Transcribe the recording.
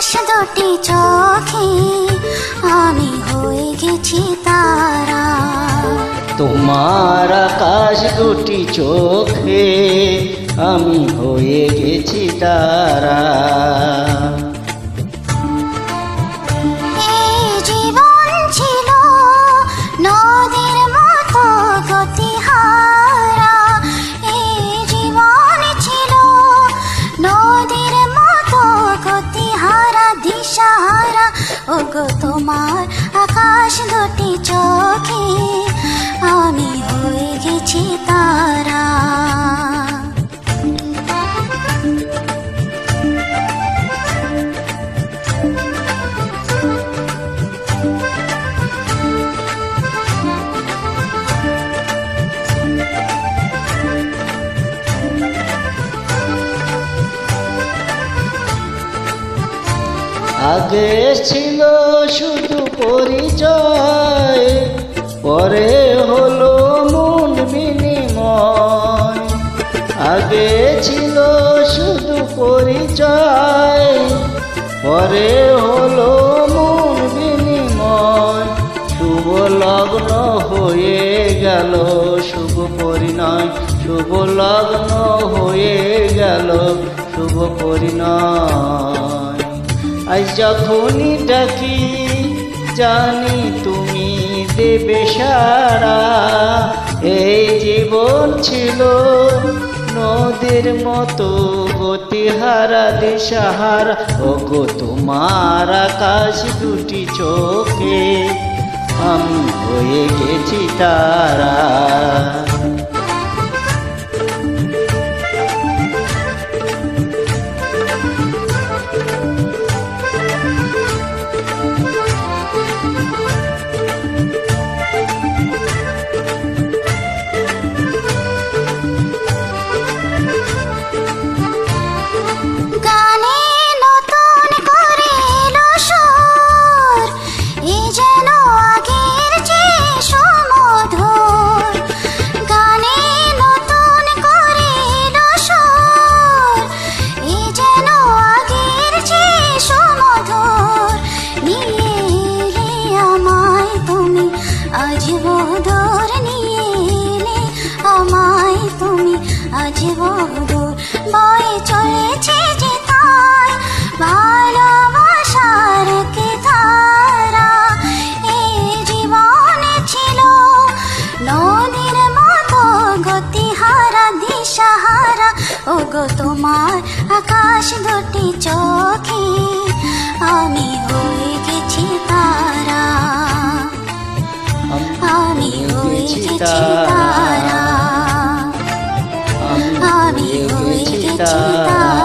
আকাশ দুটি চোখে আমি হয়ে গেছি তারা। তোমার আকাশ দুটি চোখে আমি হয়ে গেছি তারা। এই জীবন ছিল নদীর মতো গতিহারা, এই জীবন ছিল নদীর মতো গতিহারা দিশাহারা। ওগো তোমার আকাশ দুটি চোখে আমি হয়ে গেছি তারা। আগে ছিল শুধু পরিচয়, পরে হলো মন বিনিময়। আগে ছিল শুধু পরিচয়, পরে হলো মন বিনিময়। শুভ লগ্ন হয়ে গেল শুভ পরিণয়, শুভ লগ্ন হয়ে গেল শুভ পরিণয়। আজ যখনই ডাকি জানি তুমি দেবে সাড়া। এই জীবন ছিল নদীর মতো গতিহারা দিশাহারা। ওগো তোমার আকাশ দুটি চোখে আমি হয়ে গেছি তারা। বয়ে চলেছে যে তাই ভালোবাসার কি ধারা। এই জীবনে ছিল নদীর মতো গতিহারা দিশাহারা। ওগো তোমার আকাশ দুটি চোখে আমি হয়ে গেছি তারা, আমি হয়ে গেছি তারা, আমি হয়ে গেছি তারা।